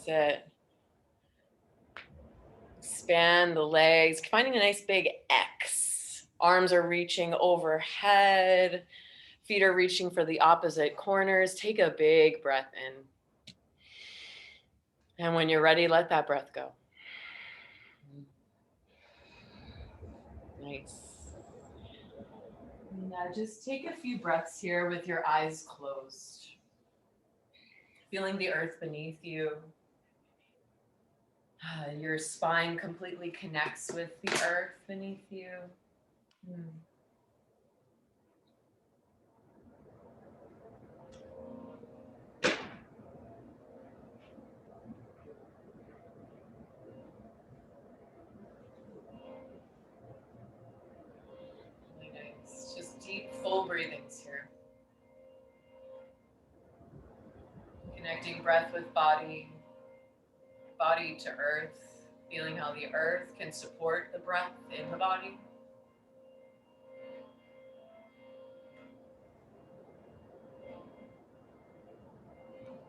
it. Expand the legs, finding a nice big X. Arms are reaching overhead. Feet are reaching for the opposite corners. Take a big breath in. And when you're ready, let that breath go. Nice. Now just take a few breaths here with your eyes closed. Feeling the earth beneath you. Your spine completely connects with the earth beneath you. Really nice. Just deep, full breathings here. Connecting breath with body, body to earth, feeling how the earth can support the breath in the body.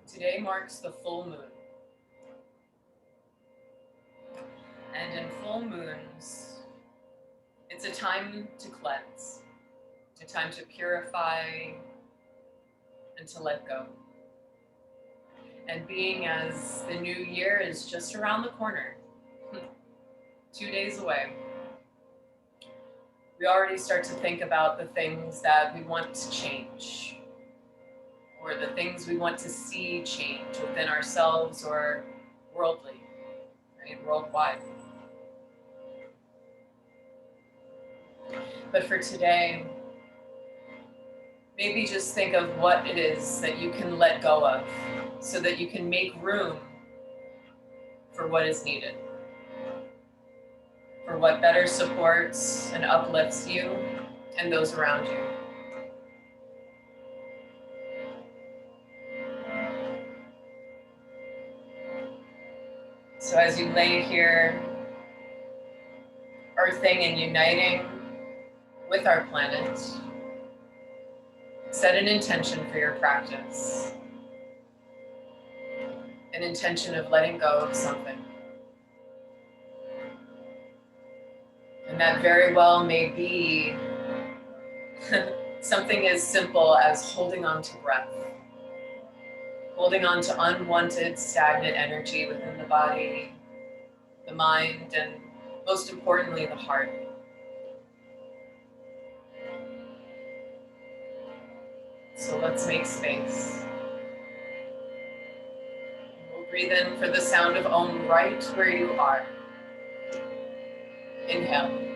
Today marks the full moon. And in full moons, it's a time to cleanse, a time to purify and to let go. And being as the new year is just around the corner, 2 days away, we already start to think about the things that we want to change, or the things we want to see change within ourselves or worldly, right? Worldwide. But for today, maybe just think of what it is that you can let go of so that you can make room for what is needed, for what better supports and uplifts you and those around you. So as you lay here, earthing and uniting with our planet, set an intention for your practice. An intention of letting go of something. And that very well may be something as simple as holding on to breath. Holding on to unwanted, stagnant energy within the body, the mind, and most importantly, the heart. So let's make space. We'll breathe in for the sound of Om right where you are. Inhale.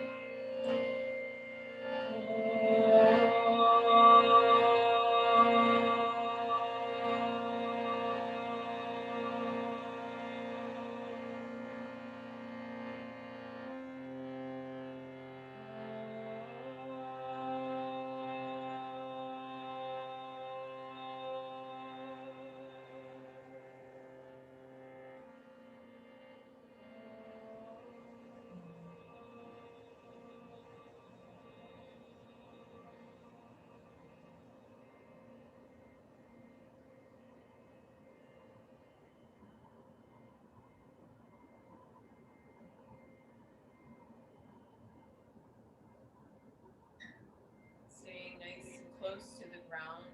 Staying nice and close to the ground,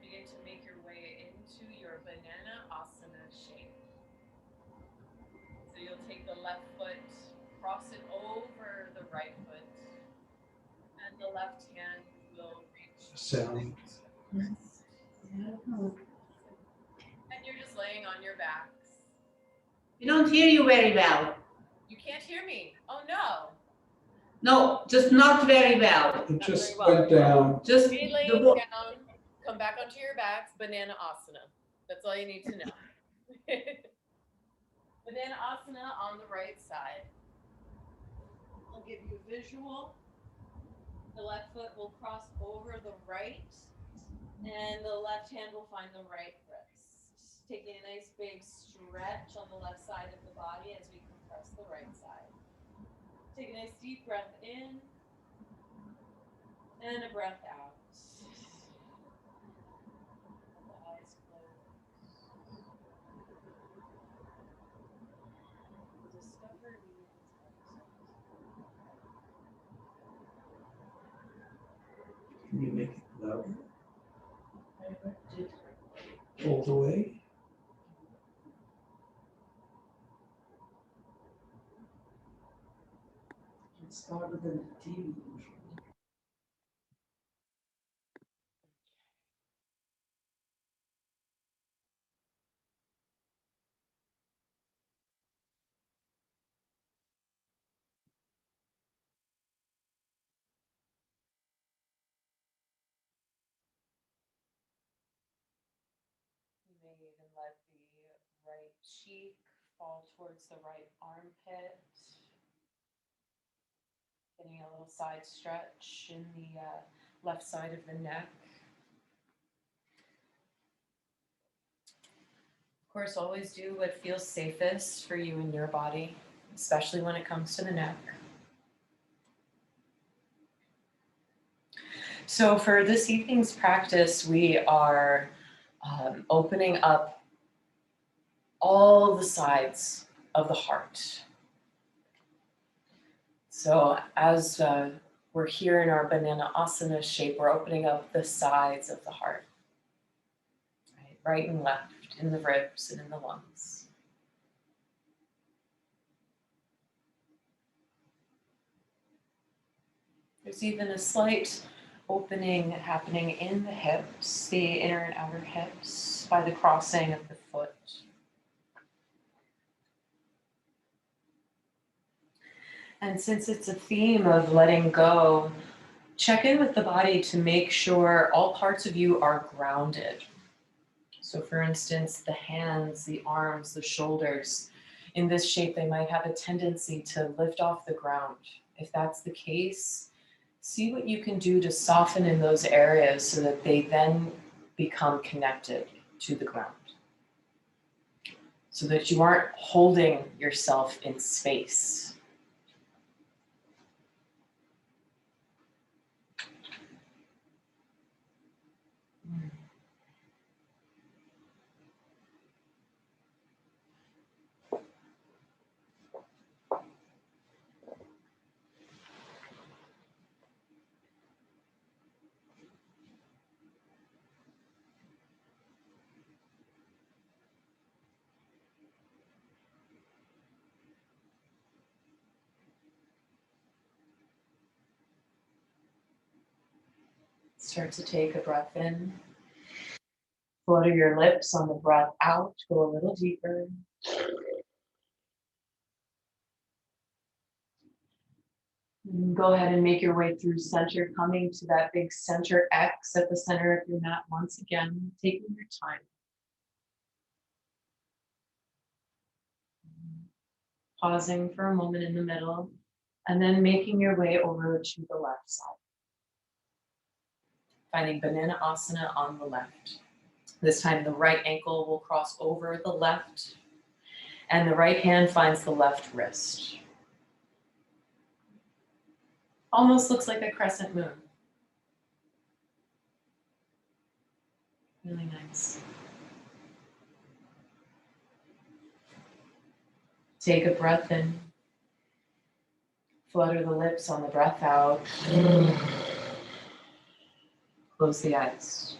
begin to make your way into your banana asana shape. So you'll take the left foot, cross it over the right foot, and the left hand will reach Sound. and you're just laying on your backs. We don't hear you very well. You can't hear me. Oh no. No, just not very well. It just very well. went down. Just Stay the laying vo- down, come back onto your backs, banana asana. That's all you need to know. Banana asana on the right side. I'll give you a visual. The left foot will cross over the right, and the left hand will find the right wrist. Taking a nice big stretch on the left side of the body as we compress the right side. Take a nice deep breath in, and a breath out. Let the eyes close. all the way. It started in the TV usually. You may even let the right cheek fall towards the right armpit. Getting a little side stretch in the left side of the neck. Of course, always do what feels safest for you and your body, especially when it comes to the neck. So for this evening's practice, we are opening up all the sides of the heart. So as we're here in our banana asana shape, we're opening up the sides of the heart, right and left, in the ribs and in the lungs. There's even a slight opening happening in the hips, the inner and outer hips, by the crossing of the foot. And since it's a theme of letting go, check in with the body to make sure all parts of you are grounded. So for instance, the hands, the arms, the shoulders, in this shape, they might have a tendency to lift off the ground. If that's the case, see what you can do to soften in those areas so that they then become connected to the ground. So that you aren't holding yourself in space. Start to take a breath in. Flutter your lips on the breath out. Go a little deeper. And go ahead and make your way through center, coming to that big center X at the center of your mat once again, taking your time. Pausing for a moment in the middle, and then making your way over to the left side. Finding banana asana on the left. This time the right ankle will cross over the left, and the right hand finds the left wrist. Almost looks like a crescent moon. Really nice. Take a breath in. Flutter the lips on the breath out. Close the eyes.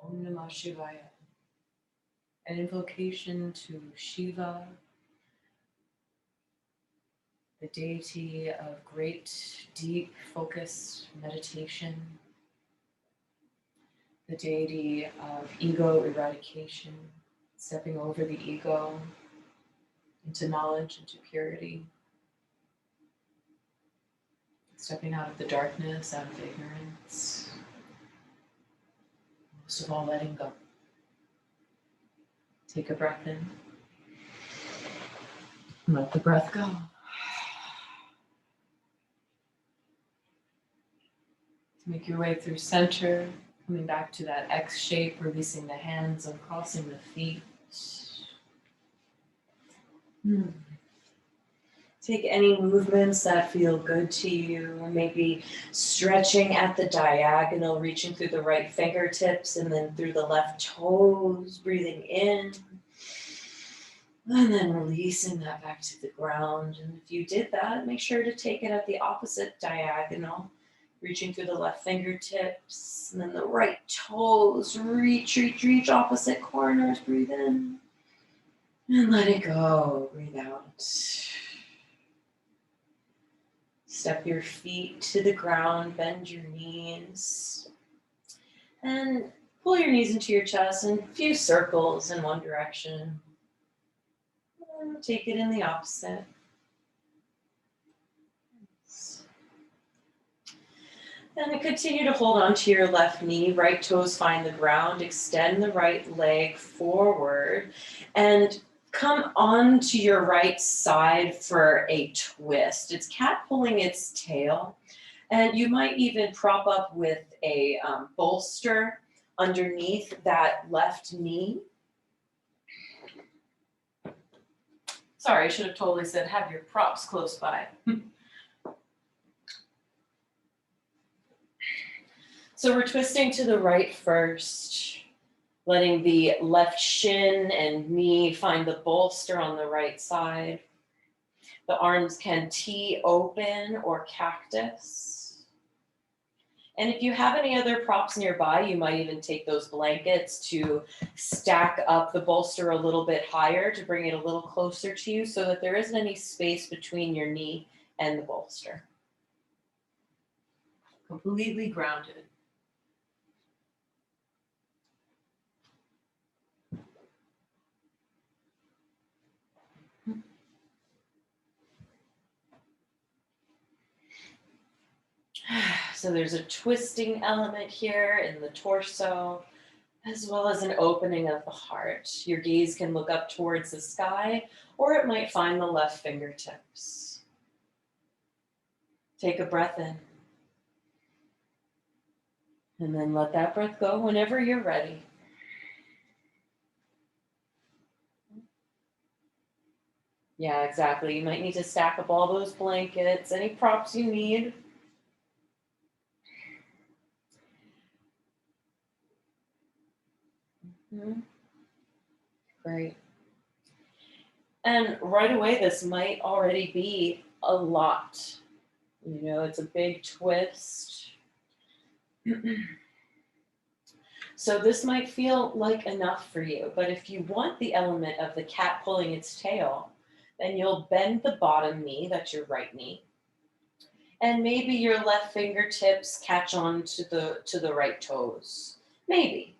Om Namah Shivaya. An invocation to Shiva, the deity of great, deep, focused meditation, the deity of ego eradication, stepping over the ego into knowledge, into purity, stepping out of the darkness, out of ignorance, most of all, letting go. Take a breath in. Let the breath go. Make your way through center, coming back to that X shape, releasing the hands, uncrossing the feet. Take any movements that feel good to you, maybe stretching at the diagonal, reaching through the right fingertips and then through the left toes, breathing in. And then releasing that back to the ground. And if you did that, make sure to take it at the opposite diagonal, reaching through the left fingertips and then the right toes. Reach opposite corners. Breathe in and let it go. Breathe out. Step your feet to the ground, bend your knees, and pull your knees into your chest in a few circles in one direction. And take it in the opposite. And continue to hold on to your left knee, right toes find the ground, extend the right leg forward, and come onto your right side for a twist. It's cat pulling its tail, and you might even prop up with a bolster underneath that left knee. Sorry, I should have totally said have your props close by. So we're twisting to the right first, letting the left shin and knee find the bolster on the right side. The arms can T open or cactus. And if you have any other props nearby, you might even take those blankets to stack up the bolster a little bit higher to bring it a little closer to you so that there isn't any space between your knee and the bolster. Completely grounded. So there's a twisting element here in the torso, as well as an opening of the heart. Your gaze can look up towards the sky, or it might find the left fingertips. Take a breath in. And then let that breath go whenever you're ready. Yeah, exactly. You might need to stack up all those blankets, any props you need. Mhm. Great. And right away, this might already be a lot. You know, it's a big twist. So this might feel like enough for you, but if you want the element of the cat pulling its tail, then you'll bend the bottom knee, that's your right knee, and maybe your left fingertips catch on to the right toes. Maybe.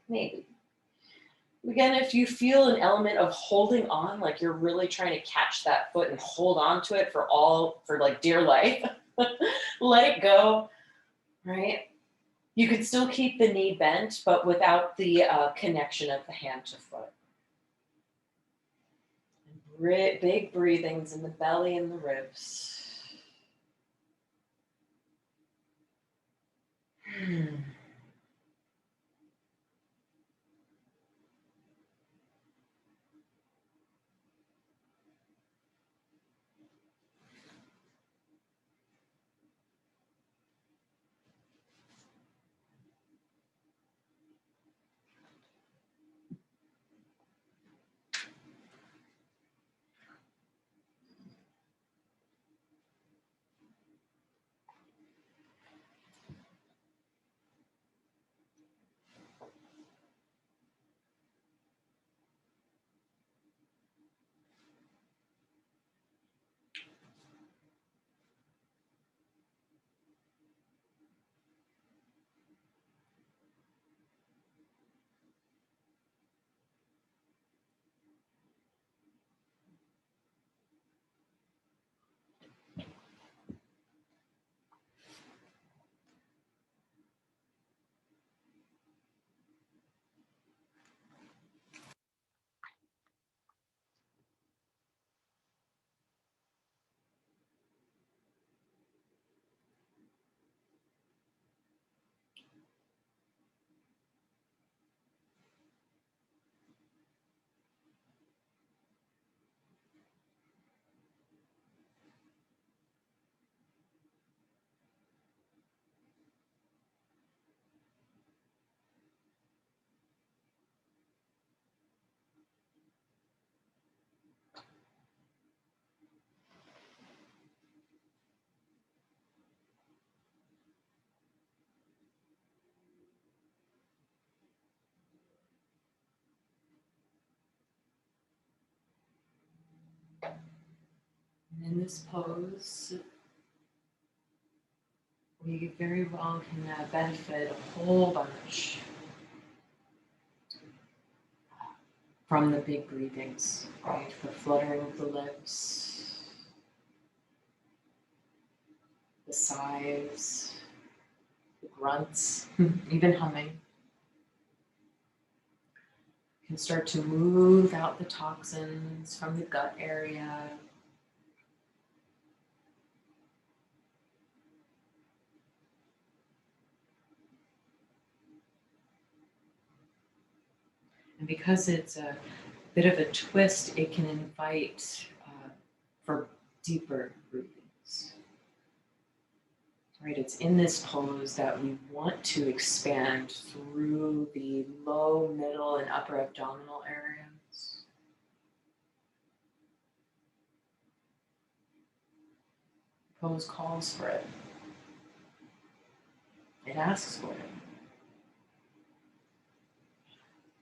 Again, if you feel an element of holding on, like you're really trying to catch that foot and hold on to it for like dear life, let it go, right? You can still keep the knee bent, but without the connection of the hand to foot. Big breathings in the belly and the ribs. And in this pose, we very well can benefit a whole bunch from the big breathings, right? The fluttering of the lips, the sighs, the grunts, even humming. You can start to move out the toxins from the gut area. And because it's a bit of a twist, it can invite for deeper breathings. Right, it's in this pose that we want to expand through the low, middle, and upper abdominal areas. The pose calls for it. It asks for it.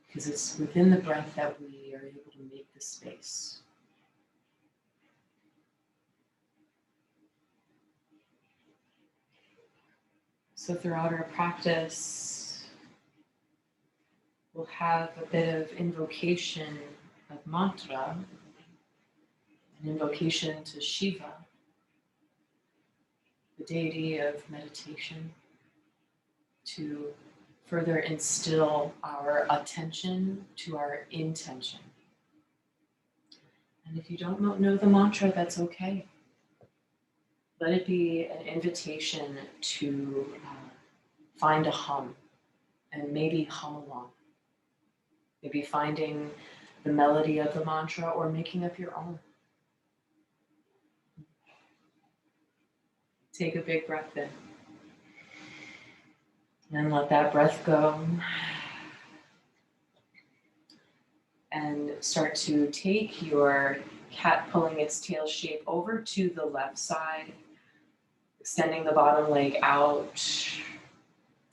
Because it's within the breath that we are able to make the space. So throughout our practice, we'll have a bit of invocation of mantra, an invocation to Shiva, the deity of meditation, to further instill our attention to our intention. And if you don't know the mantra, that's okay. Let it be an invitation to find a hum and maybe hum along. Maybe finding the melody of the mantra or making up your own. Take a big breath in. And let that breath go. and start to take your cat pulling its tail shape over to the left side, extending the bottom leg out,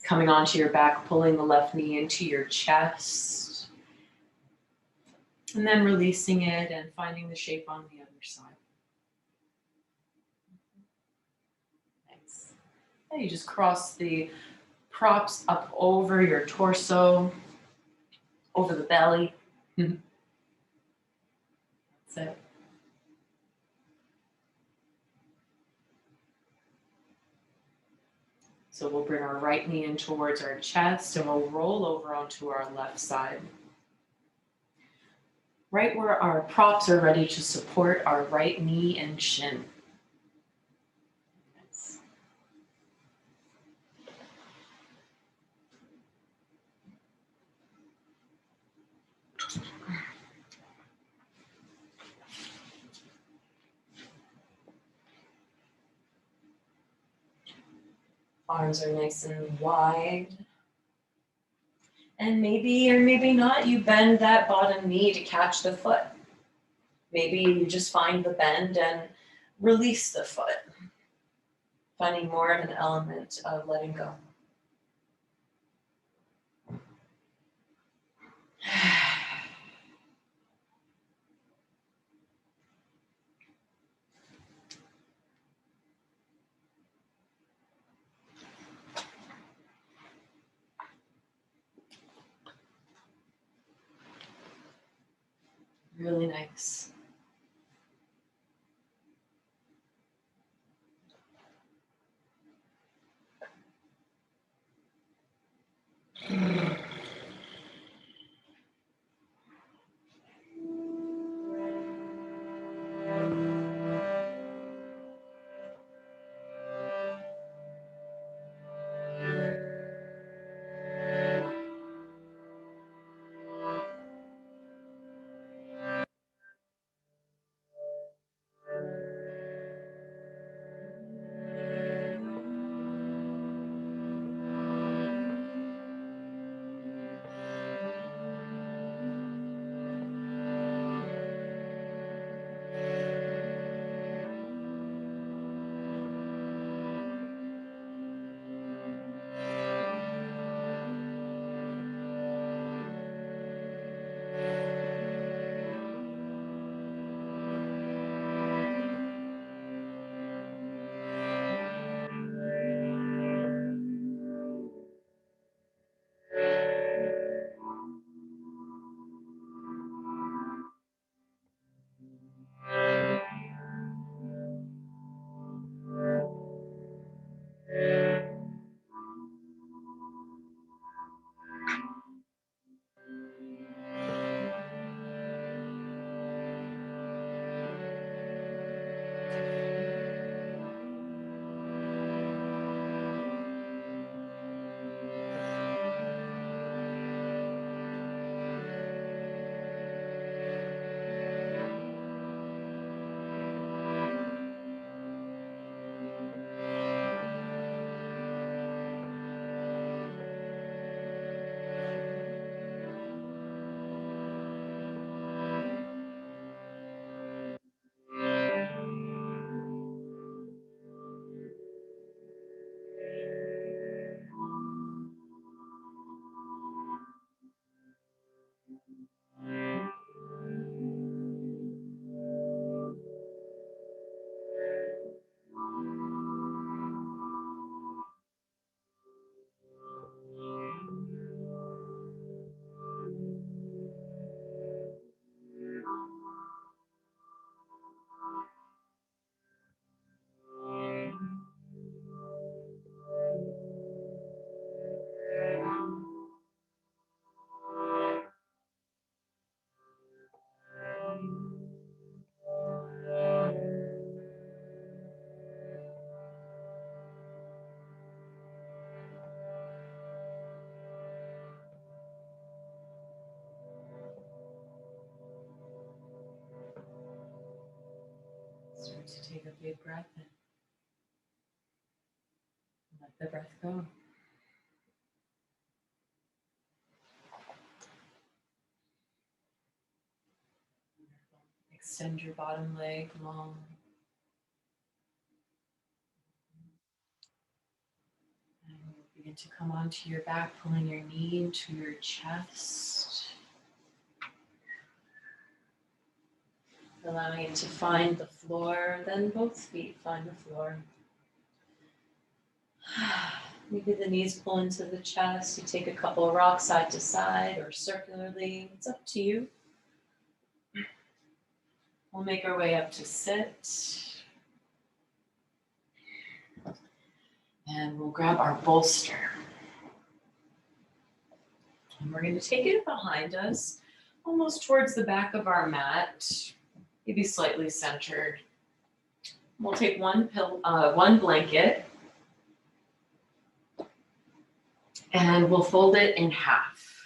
coming onto your back, pulling the left knee into your chest, and then releasing it and finding the shape on the other side. Nice. And you just cross the props up over your torso, over the belly. That's it. So we'll bring our right knee in towards our chest and we'll roll over onto our left side. Right where our props are ready to support our right knee and shin. Nice. Arms are nice and wide. And maybe or maybe not, you bend that bottom knee to catch the foot. Maybe you just find the bend and release the foot, finding more of an element of letting go. Really nice. Start to take a big breath in. Let the breath go. Extend your bottom leg long. And begin to come onto your back, pulling your knee into your chest. Allowing it to find the floor, then both feet find the floor. Maybe the knees pull into the chest. You take a couple of rocks side to side or circularly. It's up to you. We'll make our way up to sit. And we'll grab our bolster. And we're going to take it behind us, almost towards the back of our mat, maybe slightly centered. We'll take one blanket, and we'll fold it in half.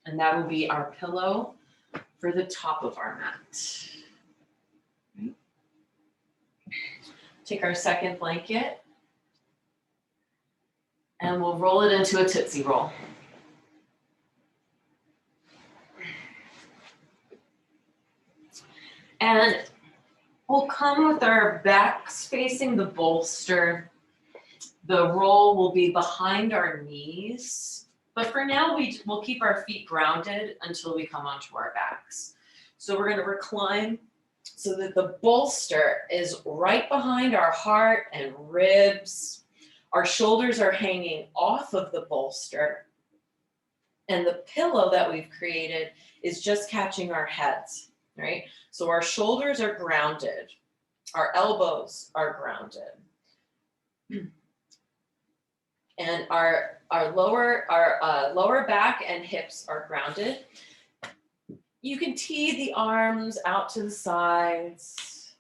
And that will be our pillow for the top of our mat. Right. Take our second blanket, and we'll roll it into a Tootsie Roll. And we'll come with our backs facing the bolster. The roll will be behind our knees. But for now, we'll keep our feet grounded until we come onto our backs. So we're going to recline so that the bolster is right behind our heart and ribs. Our shoulders are hanging off of the bolster. And the pillow that we've created is just catching our heads, right? So our shoulders are grounded. Our elbows are grounded. And our lower back and hips are grounded. You can tee the arms out to the sides,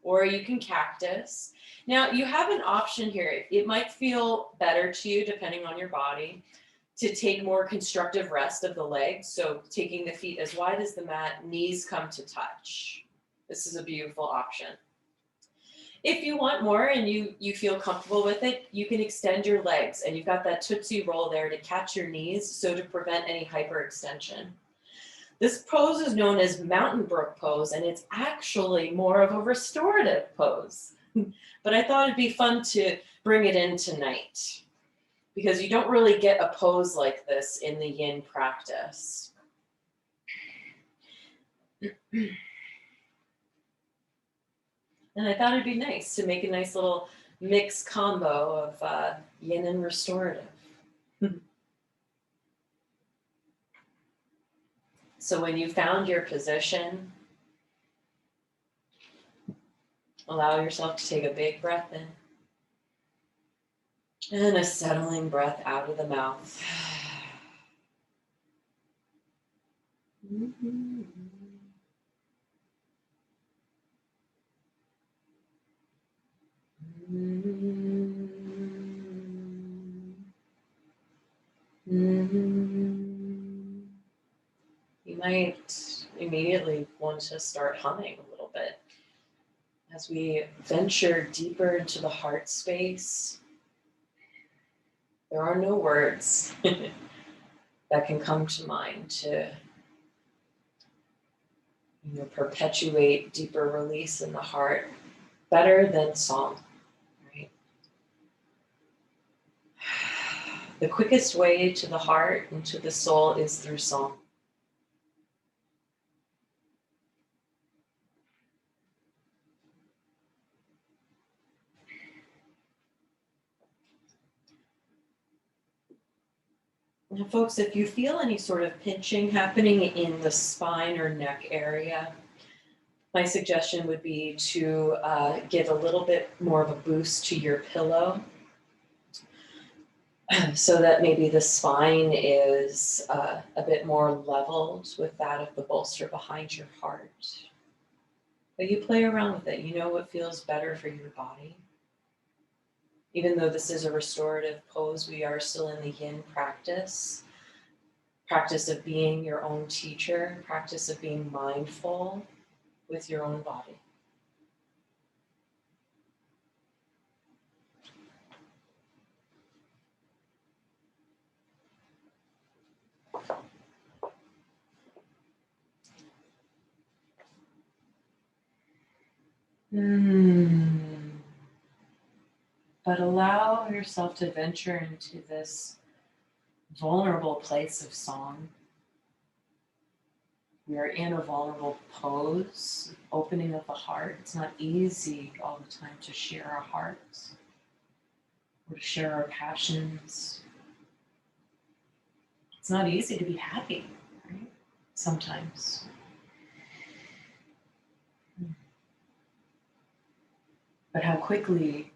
or you can cactus. Now you have an option here. It might feel better to you, depending on your body, to take more constructive rest of the legs. So taking the feet as wide as the mat, knees come to touch. This is a beautiful option. If you want more and you feel comfortable with it, you can extend your legs, and you've got that Tootsie Roll there to catch your knees, so to prevent any hyperextension. This pose is known as Mountain Brook pose, and it's actually more of a restorative pose. But I thought it'd be fun to bring it in tonight, because you don't really get a pose like this in the Yin practice. And I thought it'd be nice to make a nice little mixed combo of Yin and restorative. So when you found your position, allow yourself to take a big breath in and a settling breath out of the mouth. You might immediately want to start humming a little bit as we venture deeper into the heart space. There are no words that can come to mind to perpetuate deeper release in the heart better than song, right? The quickest way to the heart and to the soul is through song. Now, folks, if you feel any sort of pinching happening in the spine or neck area, my suggestion would be to give a little bit more of a boost to your pillow, so that maybe the spine is a bit more leveled with that of the bolster behind your heart. But you play around with it. You know what feels better for your body. Even though this is a restorative pose, we are still in the Yin practice of being your own teacher, practice of being mindful with your own body. But allow yourself to venture into this vulnerable place of song. We are in a vulnerable pose, opening of the heart. It's not easy all the time to share our hearts or to share our passions. It's not easy to be happy, right? Sometimes. But how quickly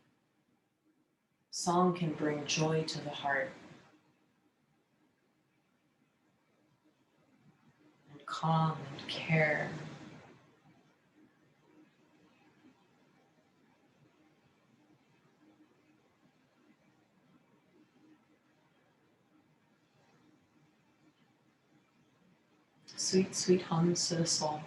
song can bring joy to the heart and calm and care. Sweet, sweet hums to the soul.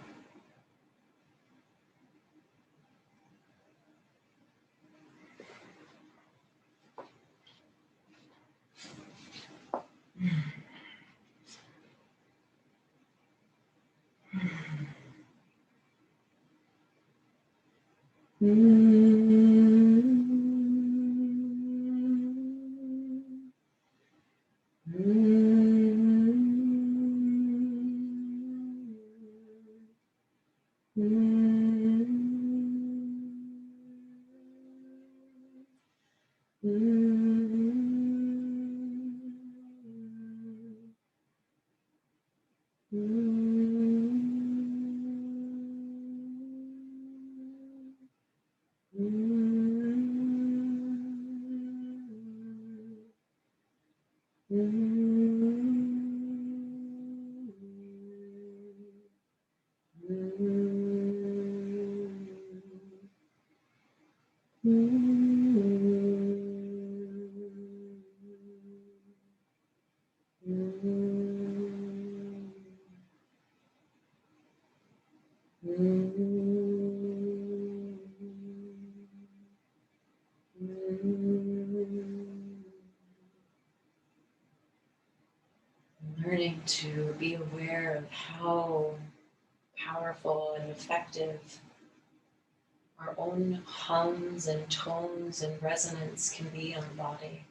Learning to be aware of how powerful and effective our own hums and tones and resonance can be on the body.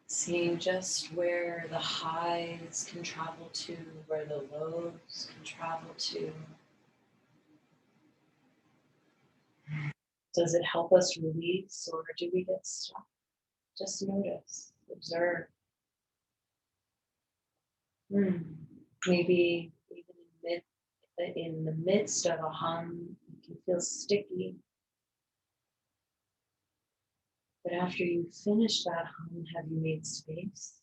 Seeing just where the highs can travel to, where the lows can travel to. Does it help us release, or do we get stuck? Just notice, observe. Maybe even in the midst of a hum, it can feel sticky. But after you finish that hum, have you made space?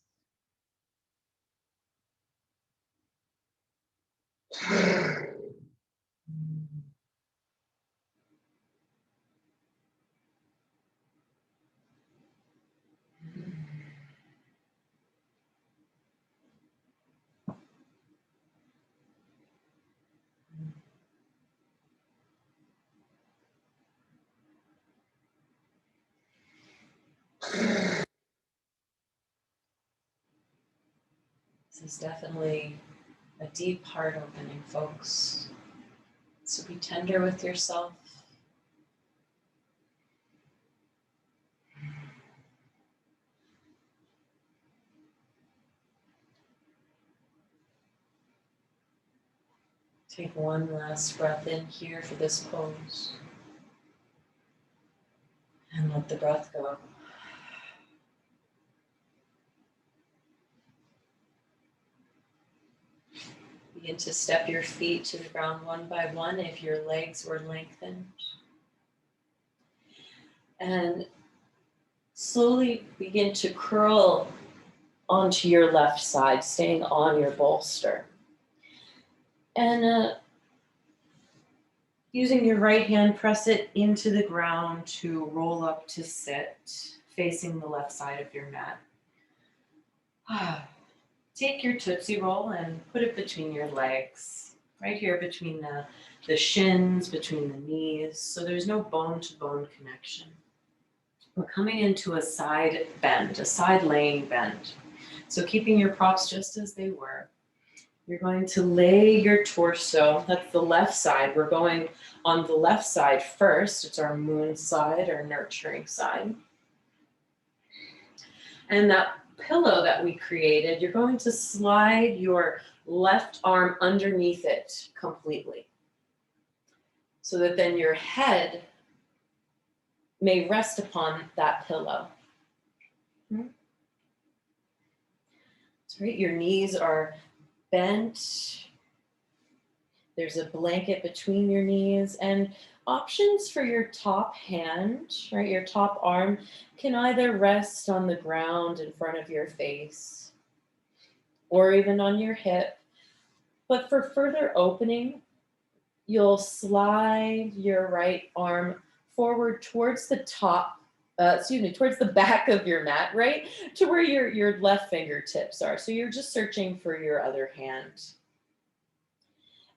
This is definitely a deep heart opening, folks. So be tender with yourself. Take one last breath in here for this pose. And let the breath go. Begin to step your feet to the ground one by one if your legs were lengthened. And slowly begin to curl onto your left side, staying on your bolster. And using your right hand, press it into the ground to roll up to sit, facing the left side of your mat. Take your Tootsie Roll and put it between your legs, right here between the shins, between the knees, so there's no bone-to-bone connection. We're coming into a side bend, a side laying bend. So keeping your props just as they were. You're going to lay your torso, that's the left side. We're going on the left side first. It's our moon side, our nurturing side. And that pillow that we created, you're going to slide your left arm underneath it completely, so that then your head may rest upon that pillow. That's right, your knees are bent. There's a blanket between your knees, and options for your top hand, right? Your top arm can either rest on the ground in front of your face or even on your hip. But for further opening, you'll slide your right arm forward towards the towards the back of your mat, right? To where your left fingertips are. So you're just searching for your other hand.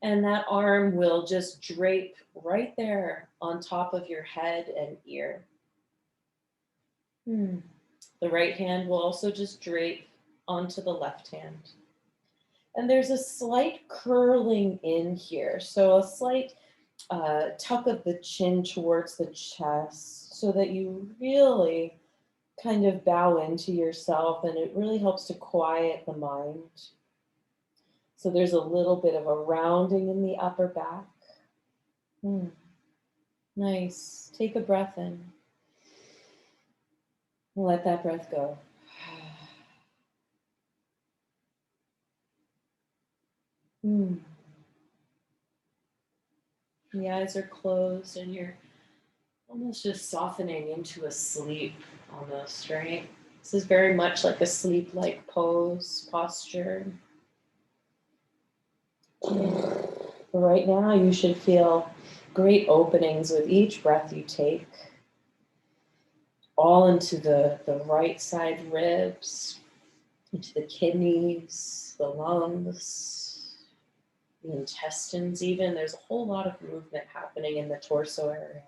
And that arm will just drape right there on top of your head and ear. The right hand will also just drape onto the left hand. And there's a slight curling in here. So a slight tuck of the chin towards the chest so that you really kind of bow into yourself, and it really helps to quiet the mind. So there's a little bit of a rounding in the upper back. Nice. Take a breath in. Let that breath go. The eyes are closed and you're almost just softening into a sleep almost, right? This is very much like a sleep-like posture. But right now you should feel great openings with each breath you take. All into the right side ribs, into the kidneys, the lungs, the intestines even. There's a whole lot of movement happening in the torso area.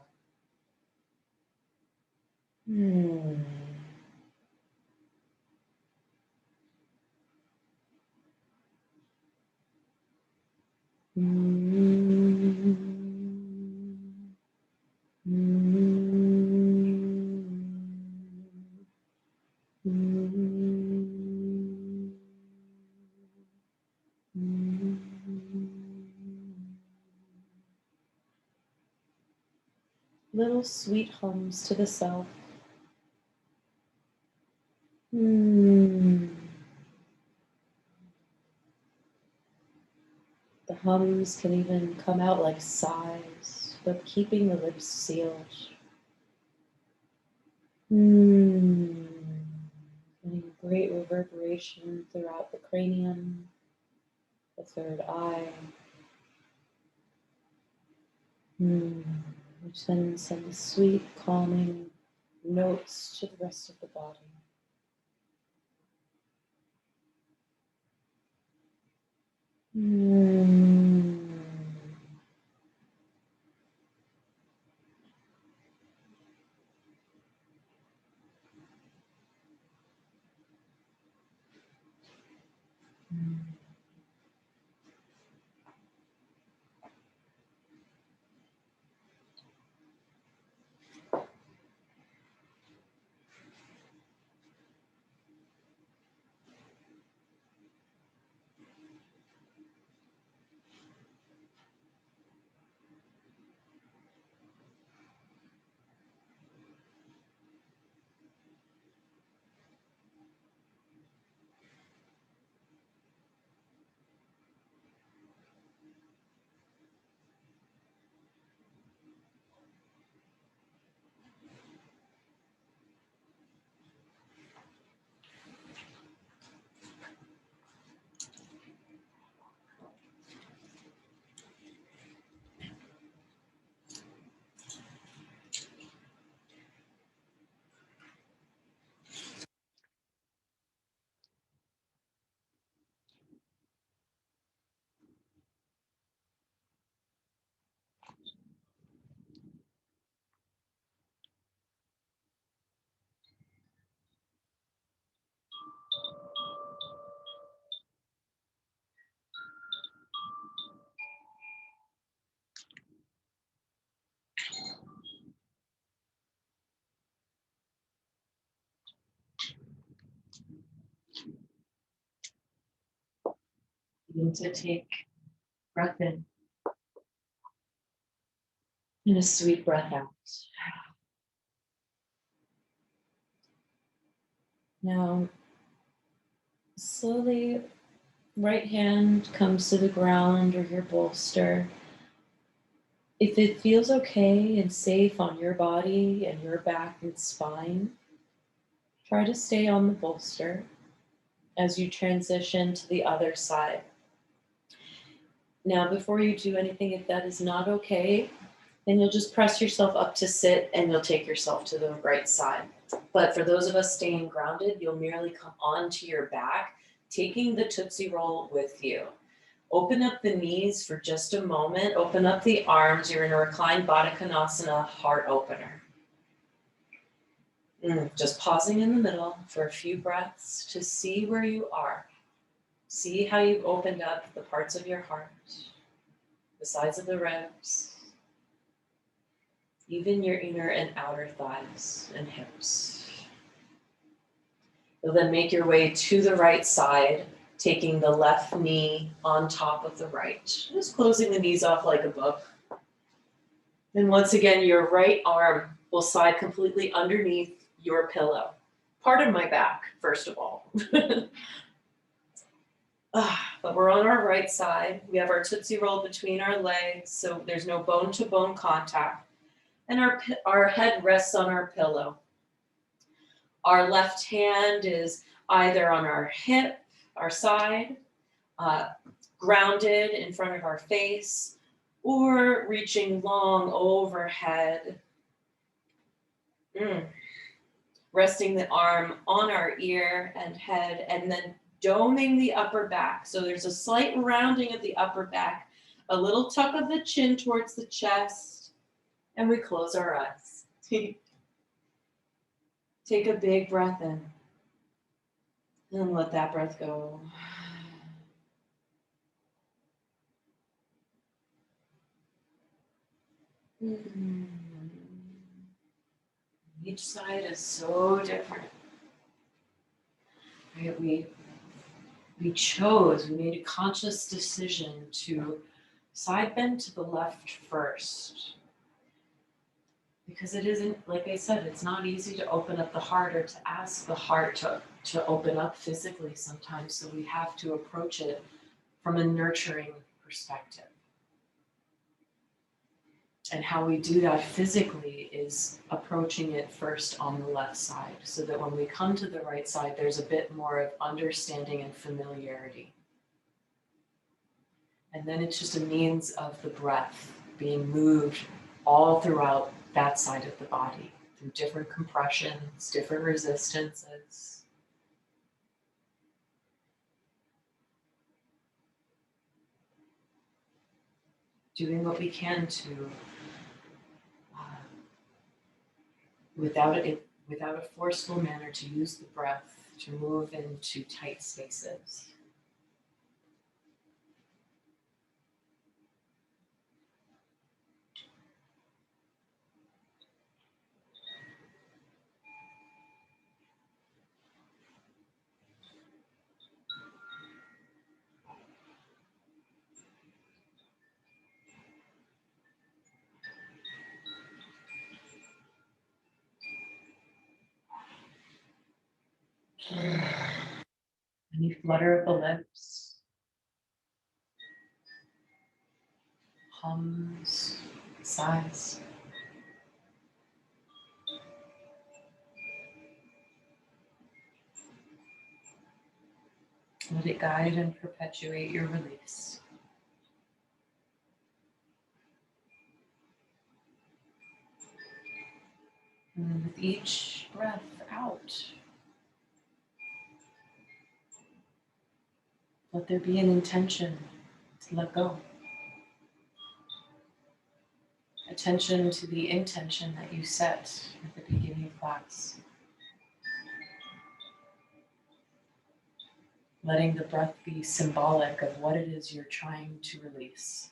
Little sweet hums to the self. The hums can even come out like sighs, but keeping the lips sealed. Getting great reverberation throughout the cranium, the third eye. Which then sends sweet, calming notes to the rest of the body. Begin to take breath in and a sweet breath out. Now, slowly, right hand comes to the ground or your bolster. If it feels okay and safe on your body and your back and spine, try to stay on the bolster as you transition to the other side. Now, before you do anything, if that is not okay, then you'll just press yourself up to sit and you'll take yourself to the right side. But for those of us staying grounded, you'll merely come onto your back, taking the Tootsie Roll with you. Open up the knees for just a moment. Open up the arms. You're in a reclined Baddha Konasana, heart opener. Just pausing in the middle for a few breaths to see where you are. See how you've opened up the parts of your heart, the sides of the ribs, even your inner and outer thighs and hips. You'll then make your way to the right side, taking the left knee on top of the right. Just closing the knees off like a book. And once again, your right arm will slide completely underneath your pillow. Pardon my back, first of all. But we're on our right side. We have our Tootsie Roll between our legs, so there's no bone-to-bone contact. And our head rests on our pillow. Our left hand is either on our hip, our side, grounded in front of our face, or reaching long overhead. Resting the arm on our ear and head, and then doming the upper back. So there's a slight rounding of the upper back, a little tuck of the chin towards the chest, and we close our eyes. Take a big breath in, and let that breath go. Each side is so different. Right? We made a conscious decision to side bend to the left first. Because it isn't, like I said, it's not easy to open up the heart or to ask the heart to open up physically sometimes. So we have to approach it from a nurturing perspective. And how we do that physically is approaching it first on the left side, so that when we come to the right side, there's a bit more of understanding and familiarity. And then it's just a means of the breath being moved all throughout that side of the body, through different compressions, different resistances. Doing what we can to without a forceful manner, to use the breath to move into tight spaces. Any flutter of the lips, hums, sighs. Let it guide and perpetuate your release. And with each breath out, let there be an intention to let go. Attention to the intention that you set at the beginning of class. Letting the breath be symbolic of what it is you're trying to release.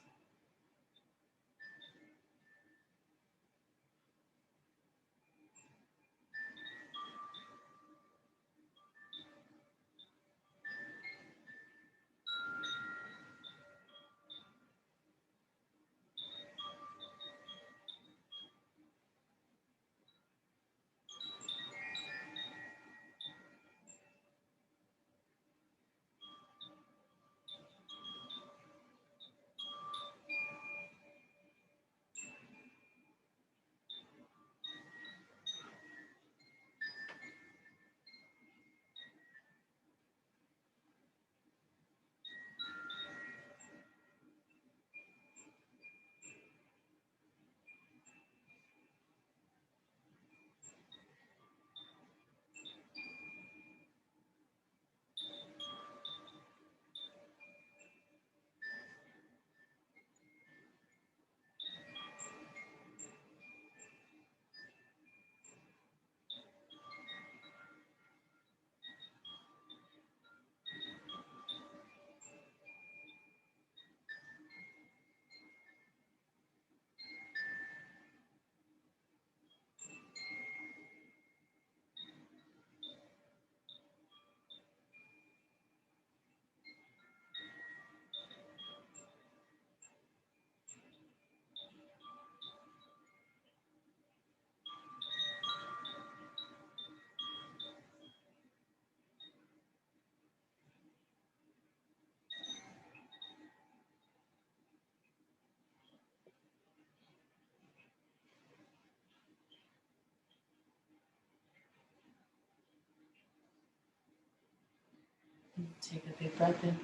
Take a big breath in.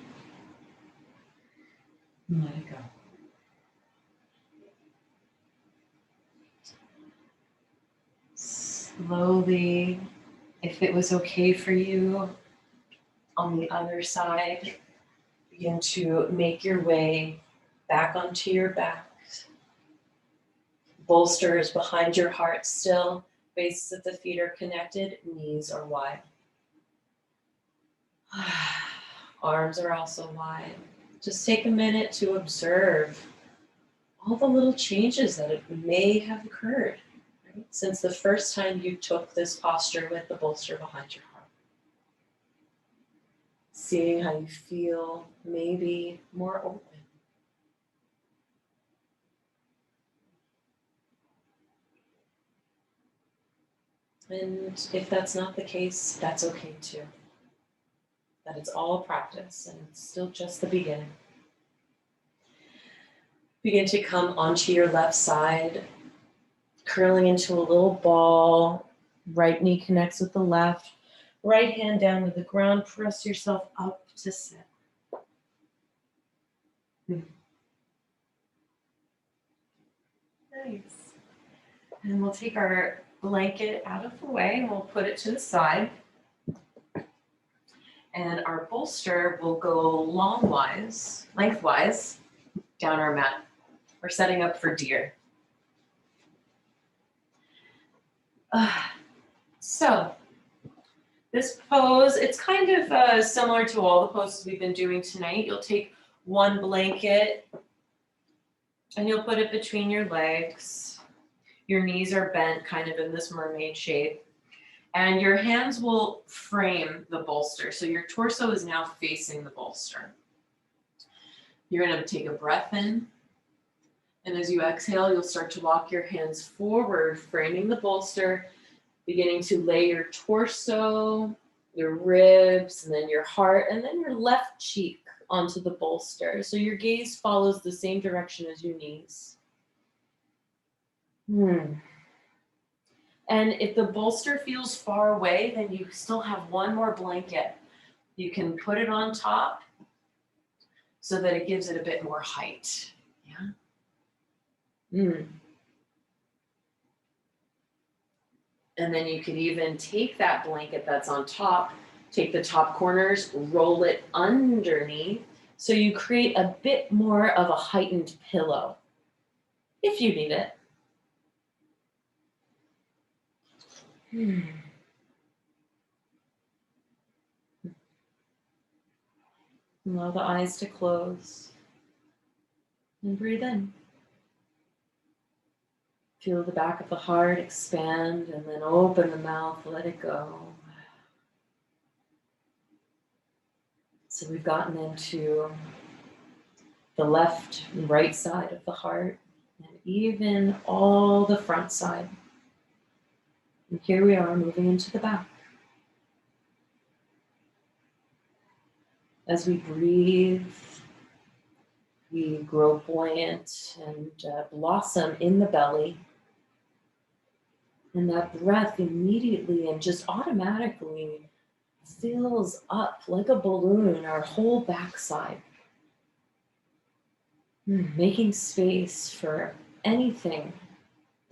And let it go. Slowly, if it was okay for you, on the other side, begin to make your way back onto your back. Bolster is behind your heart still. Bases of the feet are connected, knees are wide. Arms are also wide. Just take a minute to observe all the little changes that may have occurred, right, since the first time you took this posture with the bolster behind your heart. Seeing how you feel, maybe more open. And if that's not the case, that's okay too. That it's all practice and it's still just the beginning. Begin to come onto your left side, curling into a little ball. Right knee connects with the left. Right hand down to the ground. Press yourself up to sit. Nice. And we'll take our blanket out of the way and we'll put it to the side. And our bolster will go lengthwise down our mat. We're setting up for deer. So this pose, it's kind of similar to all the poses we've been doing tonight. You'll take one blanket and you'll put it between your legs. Your knees are bent kind of in this mermaid shape. And your hands will frame the bolster. So your torso is now facing the bolster. You're going to take a breath in. And as you exhale, you'll start to walk your hands forward, framing the bolster, beginning to lay your torso, your ribs, and then your heart, and then your left cheek onto the bolster. So your gaze follows the same direction as your knees. And if the bolster feels far away, then you still have one more blanket. You can put it on top so that it gives it a bit more height. Yeah. And then you could even take that blanket that's on top, take the top corners, roll it underneath, so you create a bit more of a heightened pillow, if you need it. Allow the eyes to close and breathe in. Feel the back of the heart expand and then open the mouth, let it go. So we've gotten into the left and right side of the heart and even all the front side. And here we are moving into the back. As we breathe, we grow buoyant and blossom in the belly. And that breath immediately and just automatically fills up like a balloon our whole backside, making space for anything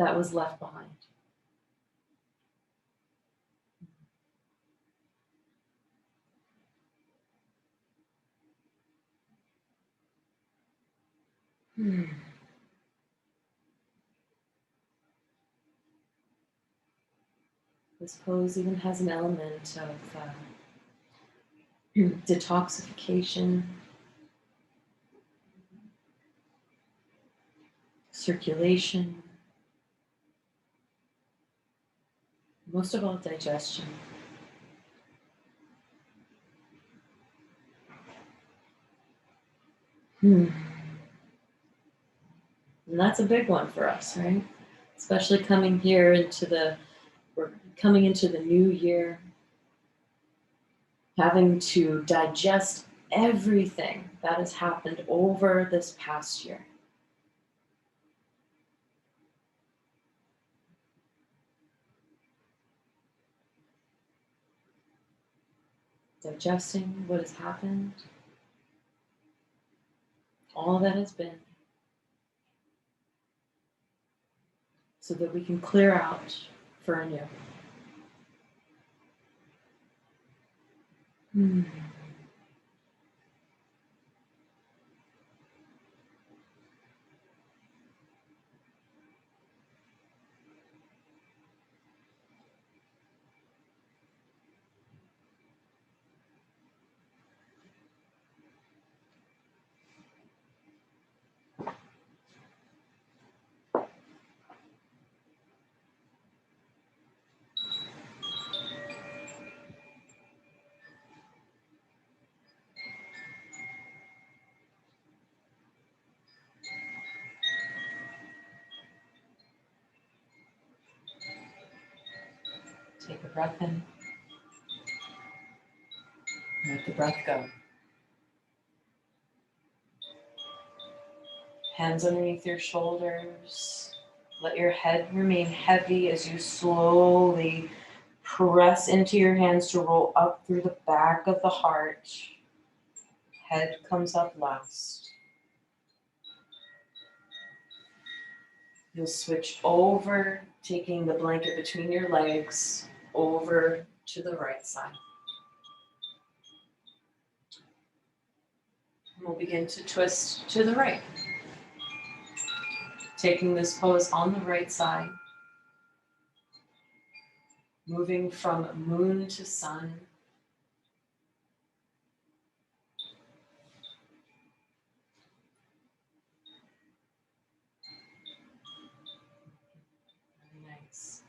that was left behind. This pose even has an element of detoxification, circulation, most of all digestion. And that's a big one for us, right? Especially coming into the new year, having to digest everything that has happened over this past year. digesting what has happened, all that has been, so that we can clear out for anew. Take a breath in. Let the breath go. Hands underneath your shoulders. Let your head remain heavy as you slowly press into your hands to roll up through the back of the heart. Head comes up last. You'll switch over, taking the blanket between your legs over to the right side. And we'll begin to twist to the right. Taking this pose on the right side. Moving from moon to sun. Very nice.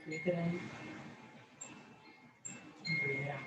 Breathe it in. And breathe it out.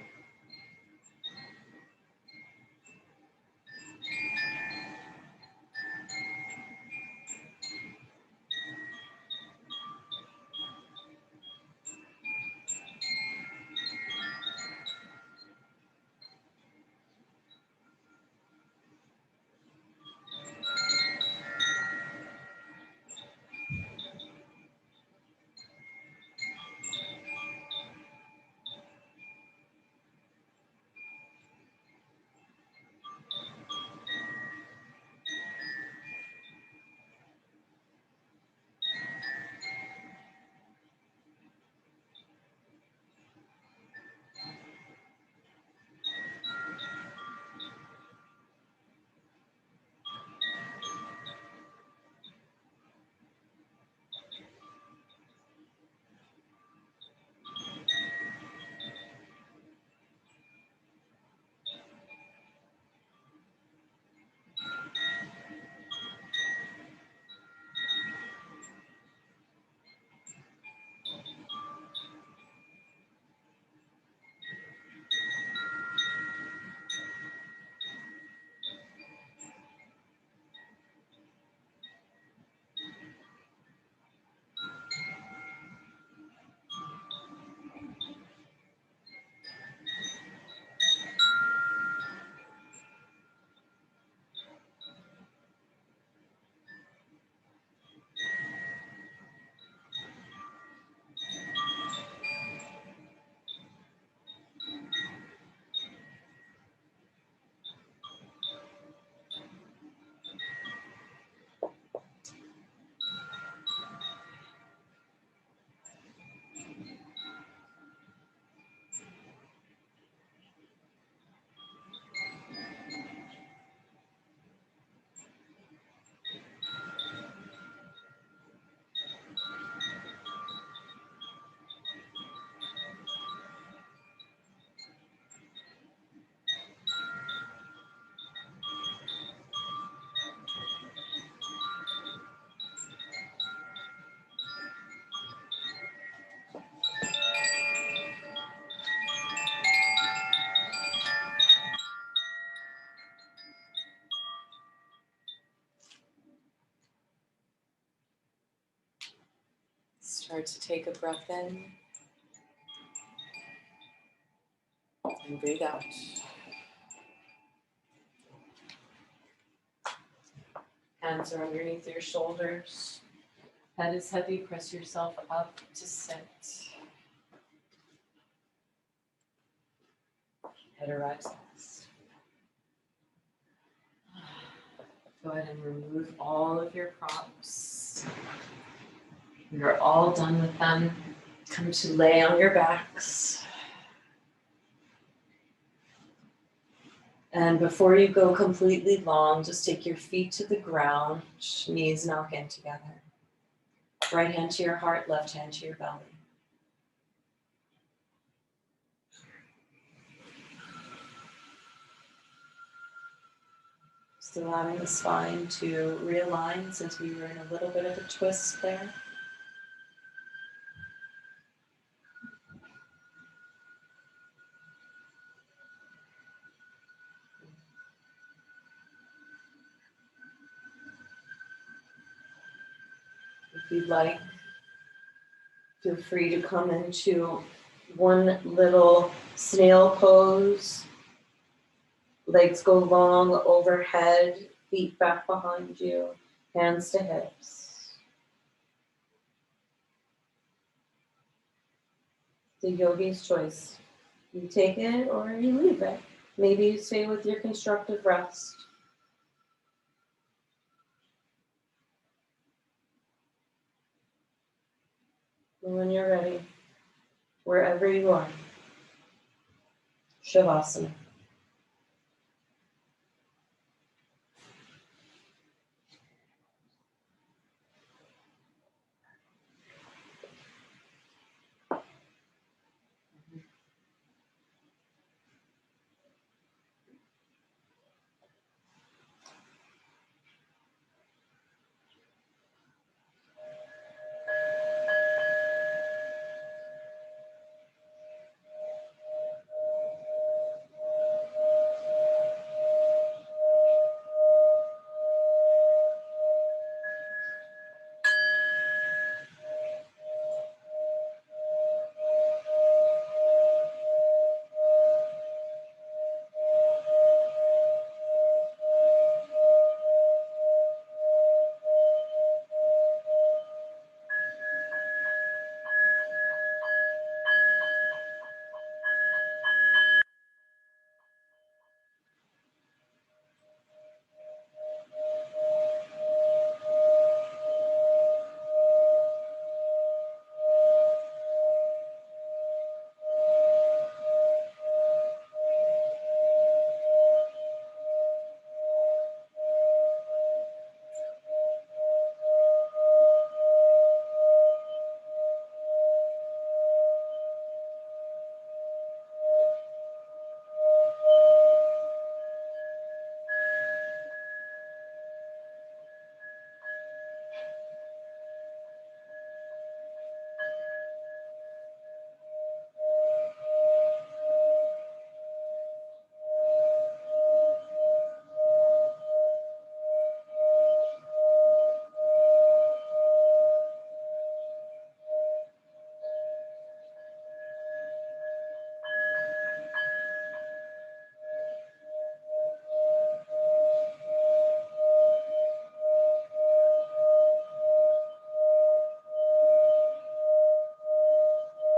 Start to take a breath in and breathe out. Hands are underneath your shoulders. Head is heavy. Press yourself up to sit. Head arises. Go ahead and remove all of your props. You're all done with them. Come to lay on your backs. And before you go completely long, just take your feet to the ground, knees knock in together. Right hand to your heart, left hand to your belly. Just allowing the spine to realign since we were in a little bit of a twist there. If you'd like, feel free to come into one little snail pose. Legs go long overhead, feet back behind you, hands to hips. The yogi's choice. You take it or you leave it. Maybe you stay with your constructive rest. And when you're ready, wherever you are, Shavasana.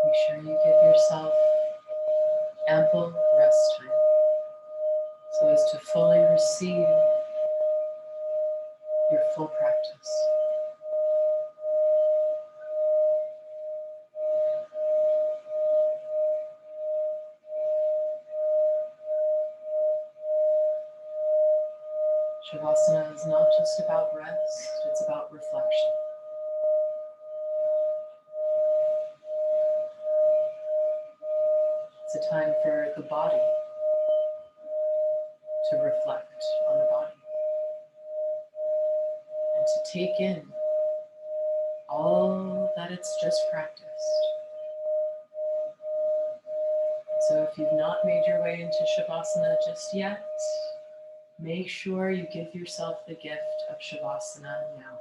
Make sure you give yourself ample rest time so as to fully receive your full practice. Shavasana is not just about rest, it's about reflection. It's a time for the body to reflect on the body and to take in all that it's just practiced. So if you've not made your way into Shavasana just yet, make sure you give yourself the gift of Shavasana now.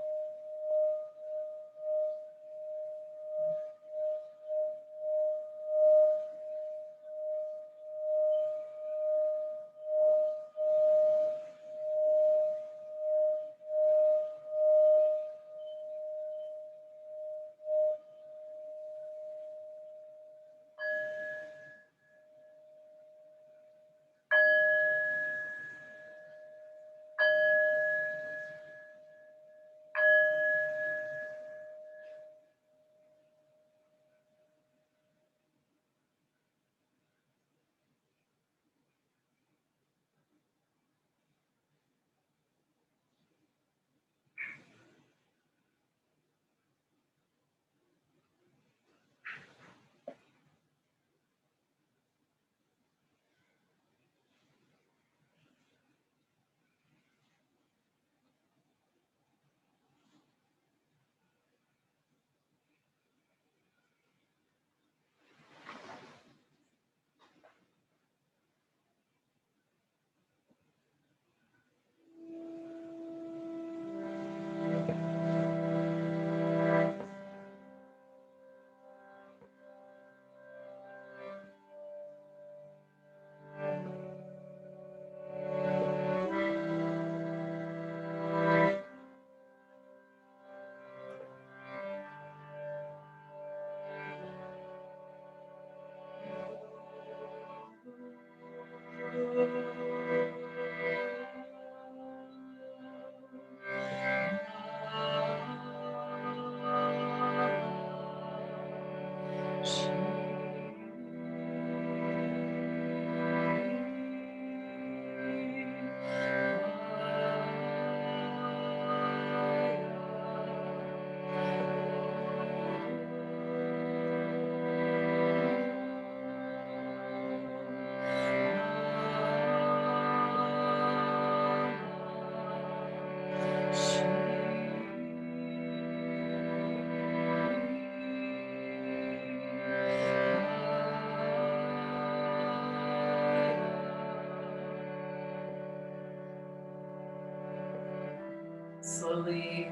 Slowly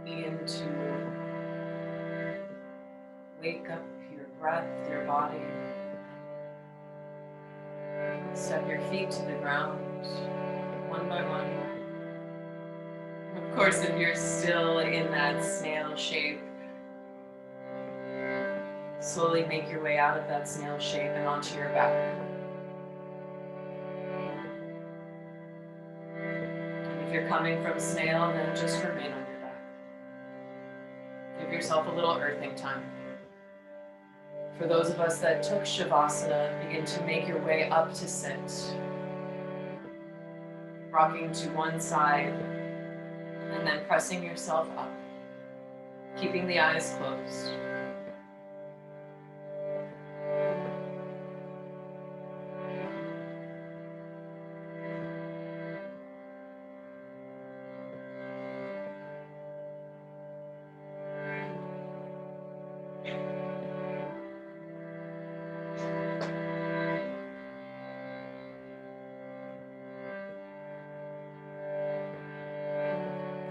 begin to wake up your breath, your body. Step your feet to the ground, one by one. Of course, if you're still in that snail shape, slowly make your way out of that snail shape and onto your back. If you're coming from snail, then just remain on your back. Give yourself a little earthing time. For those of us that took Shavasana, begin to make your way up to sit. Rocking to one side, and then pressing yourself up, keeping the eyes closed.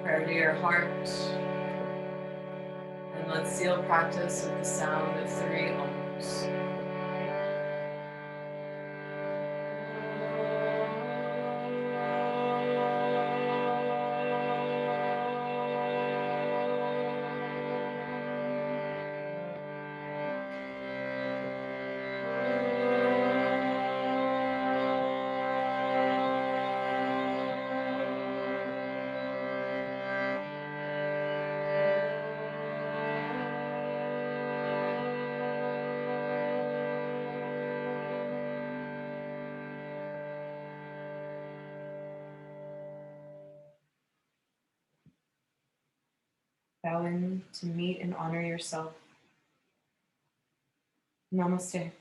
Prayer to your heart. And let's seal practice with the sound of 3 ohms. Bow in to meet and honor yourself. Namaste.